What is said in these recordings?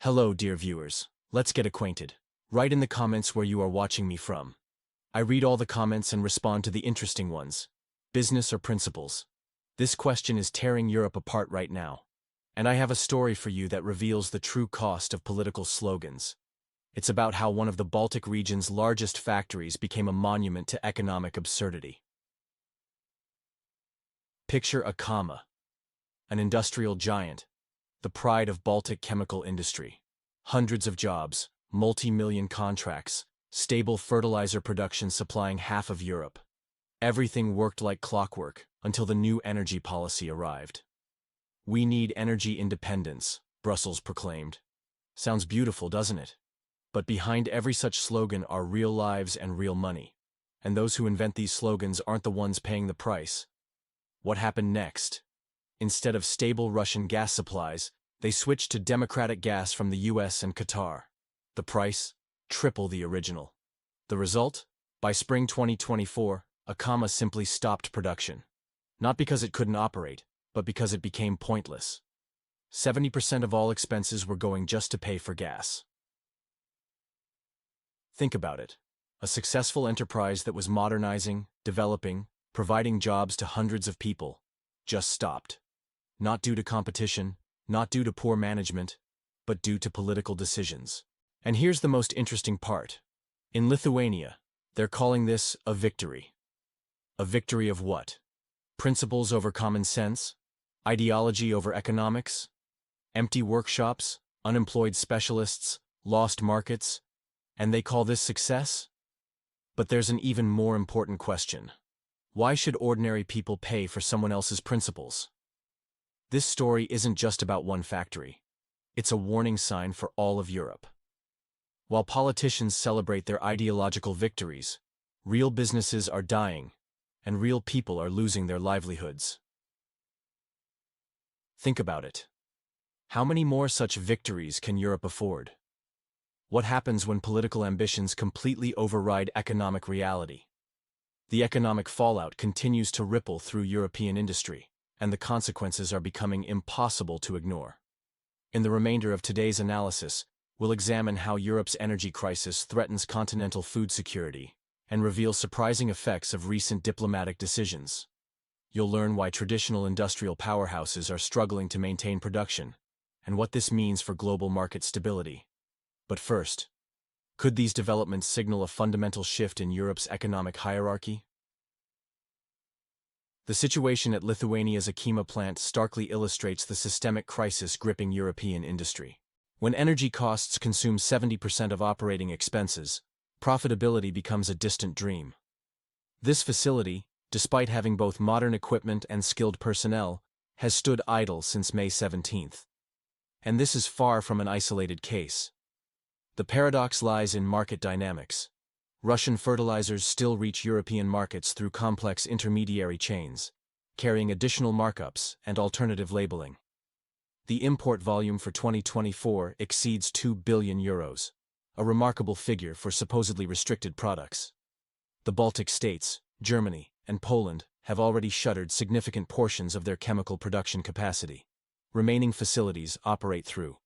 Hello, dear viewers. Let's get acquainted. Write in the comments where you are watching me from. I read all the comments and respond to the interesting ones. Business or principles? This question is tearing Europe apart right now. And I have a story for you that reveals the true cost of political slogans. It's about how one of the Baltic region's largest factories became a monument to economic absurdity. Picture AKAMA, an industrial giant, the pride of Baltic chemical industry. Hundreds of jobs, multi-million contracts, stable fertilizer production supplying half of Europe. Everything worked like clockwork until the new energy policy arrived. "We need energy independence," Brussels proclaimed. Sounds beautiful, doesn't it? But behind every such slogan are real lives and real money. And those who invent these slogans aren't the ones paying the price. What happened next? Instead of stable Russian gas supplies, they switched to democratic gas from the US and Qatar. The price? Triple the original. The result? By spring 2024, AKAMA simply stopped production. Not because it couldn't operate, but because it became pointless. 70% of all expenses were going just to pay for gas. Think about it. A successful enterprise that was modernizing, developing, providing jobs to hundreds of people, just stopped. Not due to competition, not due to poor management, but due to political decisions. And here's the most interesting part. In Lithuania, they're calling this a victory. A victory of what? Principles over common sense? Ideology over economics? Empty workshops? Unemployed specialists? Lost markets? And they call this success? But there's an even more important question. Why should ordinary people pay for someone else's principles? This story isn't just about one factory. It's a warning sign for all of Europe. While politicians celebrate their ideological victories, real businesses are dying, and real people are losing their livelihoods. Think about it. How many more such victories can Europe afford? What happens when political ambitions completely override economic reality? The economic fallout continues to ripple through European industry, and the consequences are becoming impossible to ignore. In the remainder of today's analysis, we'll examine how Europe's energy crisis threatens continental food security and reveal surprising effects of recent diplomatic decisions. You'll learn why traditional industrial powerhouses are struggling to maintain production, and what this means for global market stability. But first, could these developments signal a fundamental shift in Europe's economic hierarchy? The situation at Lithuania's AKAMA plant starkly illustrates the systemic crisis gripping European industry. When energy costs consume 70% of operating expenses, profitability becomes a distant dream. This facility, despite having both modern equipment and skilled personnel, has stood idle since May 17th. And this is far from an isolated case. The paradox lies in market dynamics. Russian fertilizers still reach European markets through complex intermediary chains, carrying additional markups and alternative labeling. The import volume for 2024 exceeds €2 billion, a remarkable figure for supposedly restricted products. The Baltic states, Germany, and Poland have already shuttered significant portions of their chemical production capacity. Remaining facilities operate through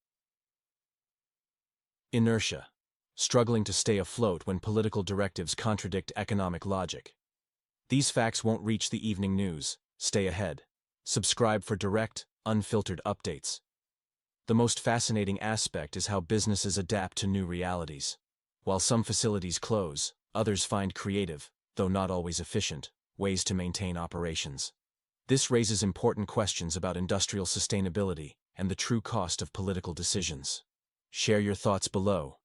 inertia, struggling to stay afloat when political directives contradict economic logic. These facts won't reach the evening news. Stay ahead. Subscribe for direct, unfiltered updates. The most fascinating aspect is how businesses adapt to new realities. While some facilities close, others find creative, though not always efficient, ways to maintain operations. This raises important questions about industrial sustainability and the true cost of political decisions. Share your thoughts below.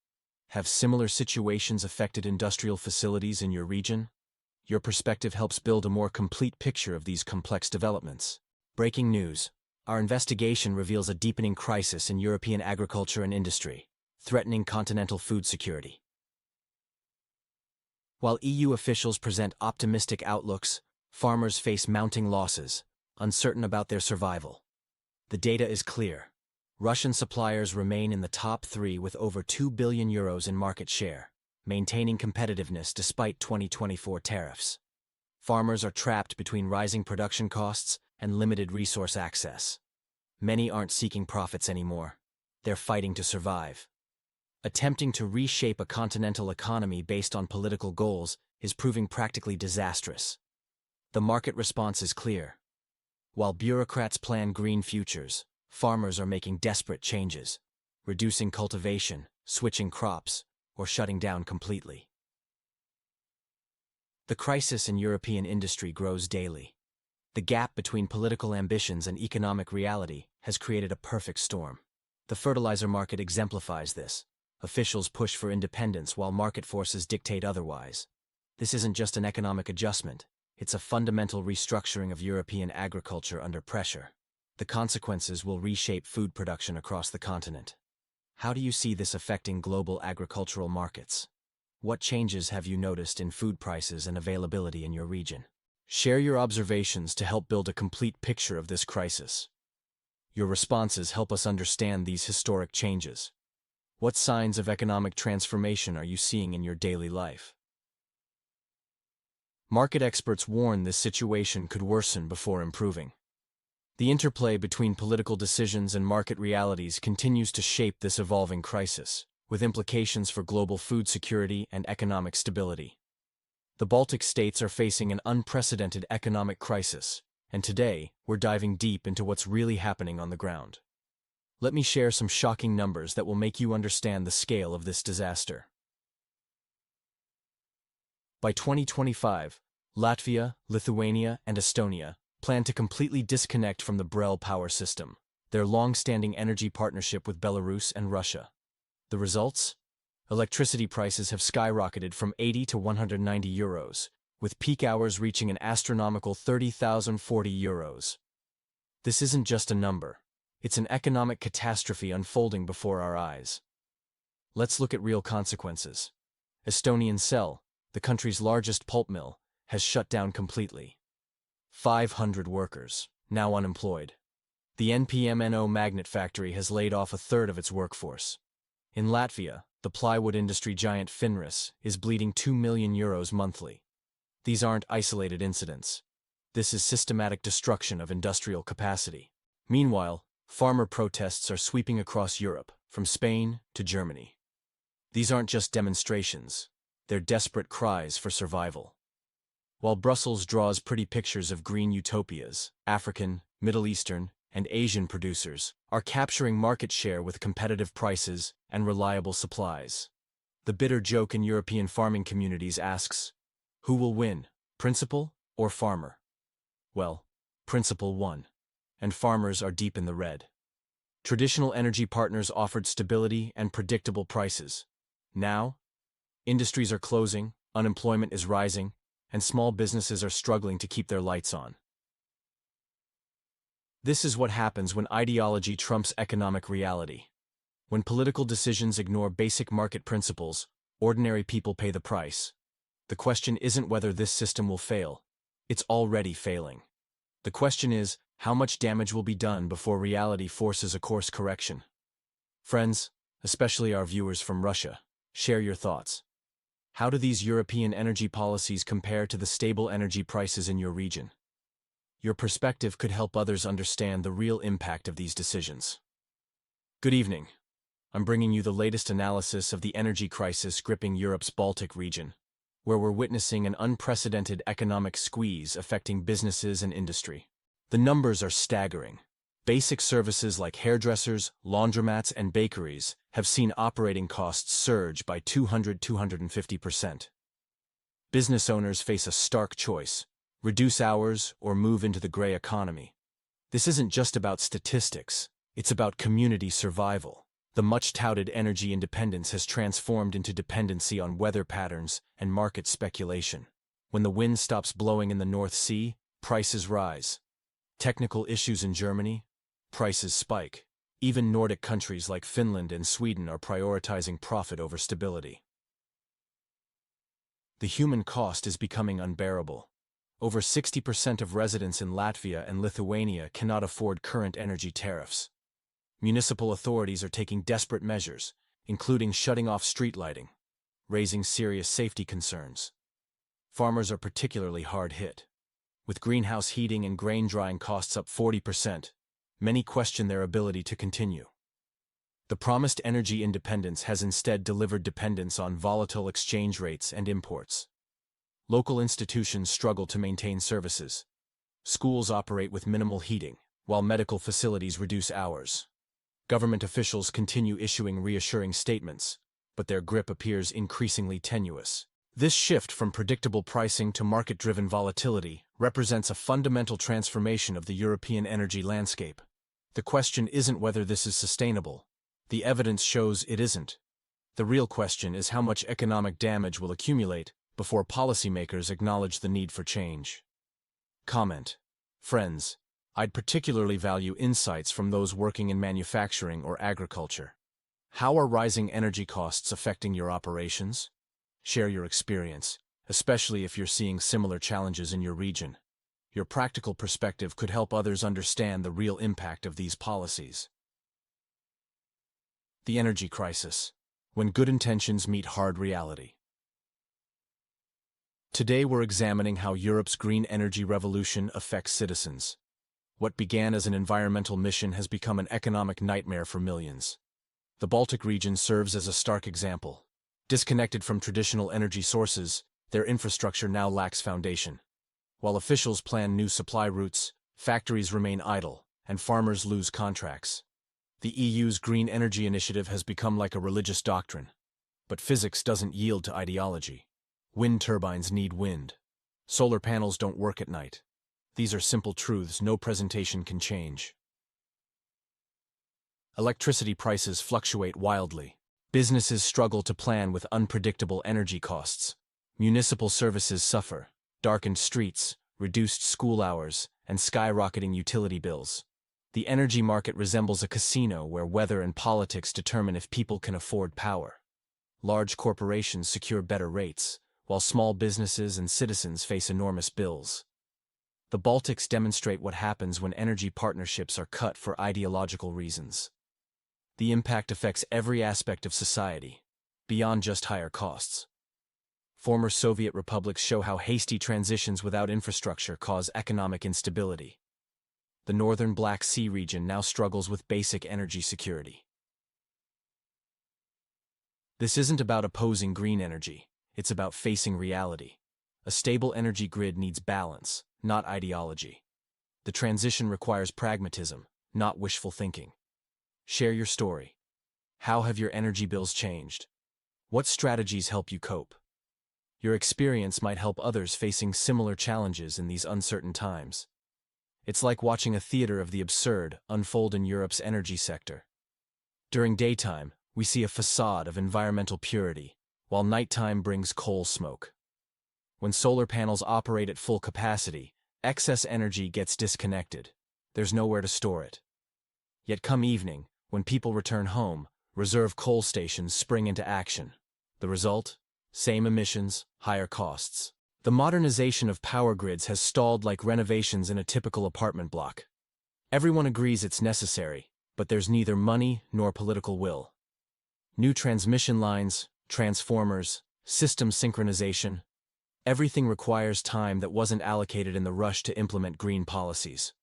Have similar situations affected industrial facilities in your region? Your perspective helps build a more complete picture of these complex developments. Breaking news. Our investigation reveals a deepening crisis in European agriculture and industry, threatening continental food security. While EU officials present optimistic outlooks, farmers face mounting losses, uncertain about their survival. The data is clear. Russian suppliers remain in the top 3 with over €2 billion in market share, maintaining competitiveness despite 2024 tariffs. Farmers are trapped between rising production costs and limited resource access. Many aren't seeking profits anymore. they're fighting to survive. Attempting to reshape a continental economy based on political goals is proving practically disastrous. The market response is clear. While bureaucrats plan green futures, farmers are making desperate changes, reducing cultivation, switching crops, or shutting down completely. The crisis in European industry grows daily. The gap between political ambitions and economic reality has created a perfect storm. The fertilizer market exemplifies this. Officials push for independence while market forces dictate otherwise. This isn't just an economic adjustment, it's a fundamental restructuring of European agriculture under pressure. The consequences will reshape food production across the continent. How do you see this affecting global agricultural markets? What changes have you noticed in food prices and availability in your region? Share your observations to help build a complete picture of this crisis. Your responses help us understand these historic changes. What signs of economic transformation are you seeing in your daily life? Market experts warn this situation could worsen before improving. The interplay between political decisions and market realities continues to shape this evolving crisis, with implications for global food security and economic stability. The Baltic states are facing an unprecedented economic crisis, and today we're diving deep into what's really happening on the ground. Let me share some shocking numbers that will make you understand the scale of this disaster. By 2025, Latvia, Lithuania, and Estonia plan to completely disconnect from the Brel power system, their long-standing energy partnership with Belarus and Russia. The results? Electricity prices have skyrocketed from 80 to 190 euros, with peak hours reaching an astronomical 30,040 euros. This isn't just a number. It's an economic catastrophe unfolding before our eyes. Let's look at real consequences. Estonian Cell, the country's largest pulp mill, has shut down completely. 500 workers, now unemployed. The NPMNO magnet factory has laid off a third of its workforce. In Latvia, the plywood industry giant Finris is bleeding 2 million euros monthly. These aren't isolated incidents. This is systematic destruction of industrial capacity. Meanwhile, farmer protests are sweeping across Europe, from Spain to Germany. These aren't just demonstrations. They're desperate cries for survival. While Brussels draws pretty pictures of green utopias, African, Middle Eastern, and Asian producers are capturing market share with competitive prices and reliable supplies. The bitter joke in European farming communities asks, who will win, principal or farmer? Well, principal won, and farmers are deep in the red. Traditional energy partners offered stability and predictable prices. Now, industries are closing, unemployment is rising, and small businesses are struggling to keep their lights on. This is what happens when ideology trumps economic reality. When political decisions ignore basic market principles, ordinary people pay the price. The question isn't whether this system will fail. It's already failing. The question is, how much damage will be done before reality forces a course correction? Friends, especially our viewers from Russia, share your thoughts. How do these European energy policies compare to the stable energy prices in your region? Your perspective could help others understand the real impact of these decisions. Good evening. I'm bringing you the latest analysis of the energy crisis gripping Europe's Baltic region, where we're witnessing an unprecedented economic squeeze affecting businesses and industry. The numbers are staggering. Basic services like hairdressers, laundromats, and bakeries have seen operating costs surge by 250%. Business owners face a stark choice: reduce hours or move into the gray economy. This isn't just about statistics, it's about community survival. The much-touted energy independence has transformed into dependency on weather patterns and market speculation. When the wind stops blowing in the North Sea, prices rise. Technical issues in Germany? Prices spike. Even Nordic countries like Finland and Sweden are prioritizing profit over stability. The human cost is becoming unbearable. Over 60% of residents in Latvia and Lithuania cannot afford current energy tariffs. Municipal authorities are taking desperate measures, including shutting off street lighting, raising serious safety concerns. Farmers are particularly hard hit. With greenhouse heating and grain drying costs up 40%, many question their ability to continue. The promised energy independence has instead delivered dependence on volatile exchange rates and imports. Local institutions struggle to maintain services. Schools operate with minimal heating, while medical facilities reduce hours. Government officials continue issuing reassuring statements, but their grip appears increasingly tenuous. This shift from predictable pricing to market-driven volatility represents a fundamental transformation of the European energy landscape. The question isn't whether this is sustainable. The evidence shows it isn't. The real question is how much economic damage will accumulate before policymakers acknowledge the need for change. Comment. Friends, I'd particularly value insights from those working in manufacturing or agriculture. How are rising energy costs affecting your operations? Share your experience, especially if you're seeing similar challenges in your region. Your practical perspective could help others understand the real impact of these policies. The energy crisis, when good intentions meet hard reality. Today we're examining how Europe's green energy revolution affects citizens. What began as an environmental mission has become an economic nightmare for millions. The Baltic region serves as a stark example. Disconnected from traditional energy sources, their infrastructure now lacks foundation. While officials plan new supply routes, factories remain idle, and farmers lose contracts. The EU's green energy initiative has become like a religious doctrine. But physics doesn't yield to ideology. Wind turbines need wind. Solar panels don't work at night. These are simple truths no presentation can change. Electricity prices fluctuate wildly. Businesses struggle to plan with unpredictable energy costs. Municipal services suffer. Darkened streets, reduced school hours, and skyrocketing utility bills. The energy market resembles a casino where weather and politics determine if people can afford power. Large corporations secure better rates, while small businesses and citizens face enormous bills. The Baltics demonstrate what happens when energy partnerships are cut for ideological reasons. The impact affects every aspect of society, beyond just higher costs. Former Soviet republics show how hasty transitions without infrastructure cause economic instability. The northern Black Sea region now struggles with basic energy security. This isn't about opposing green energy, it's about facing reality. A stable energy grid needs balance, not ideology. The transition requires pragmatism, not wishful thinking. Share your story. How have your energy bills changed? What strategies help you cope? Your experience might help others facing similar challenges in these uncertain times. It's like watching a theater of the absurd unfold in Europe's energy sector. During daytime, we see a facade of environmental purity, while nighttime brings coal smoke. When solar panels operate at full capacity, excess energy gets disconnected. There's nowhere to store it. Yet come evening, when people return home, reserve coal stations spring into action. The result? Same emissions, higher costs. The modernization of power grids has stalled like renovations in a typical apartment block. Everyone agrees it's necessary, but there's neither money nor political will. New transmission lines, transformers, system synchronization. Everything requires time that wasn't allocated in the rush to implement green policies.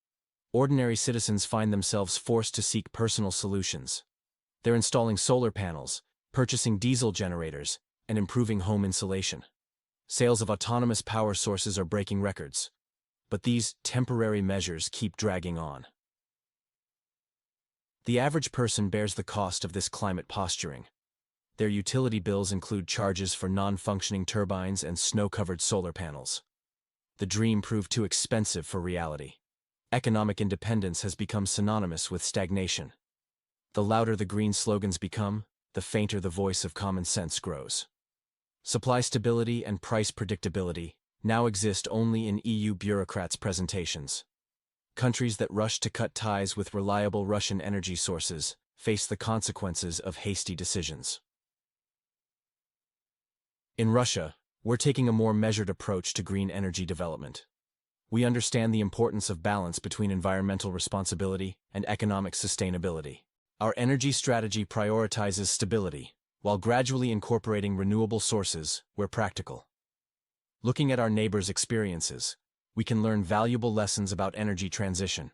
Ordinary citizens find themselves forced to seek personal solutions. They're installing solar panels, purchasing diesel generators, and improving home insulation. Sales of autonomous power sources are breaking records. But these temporary measures keep dragging on. The average person bears the cost of this climate posturing. Their utility bills include charges for non-functioning turbines and snow-covered solar panels. The dream proved too expensive for reality. Economic independence has become synonymous with stagnation. The louder the green slogans become, the fainter the voice of common sense grows. Supply stability and price predictability now exist only in EU bureaucrats' presentations. Countries that rush to cut ties with reliable Russian energy sources face the consequences of hasty decisions. In Russia, we're taking a more measured approach to green energy development. We understand the importance of balance between environmental responsibility and economic sustainability. Our energy strategy prioritizes stability, while gradually incorporating renewable sources where practical. Looking at our neighbors' experiences, we can learn valuable lessons about energy transition.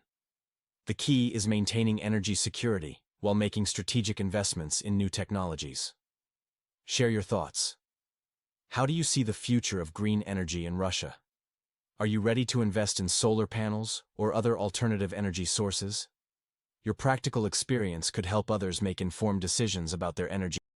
The key is maintaining energy security, while making strategic investments in new technologies. Share your thoughts. How do you see the future of green energy in Russia? Are you ready to invest in solar panels or other alternative energy sources? Your practical experience could help others make informed decisions about their energy.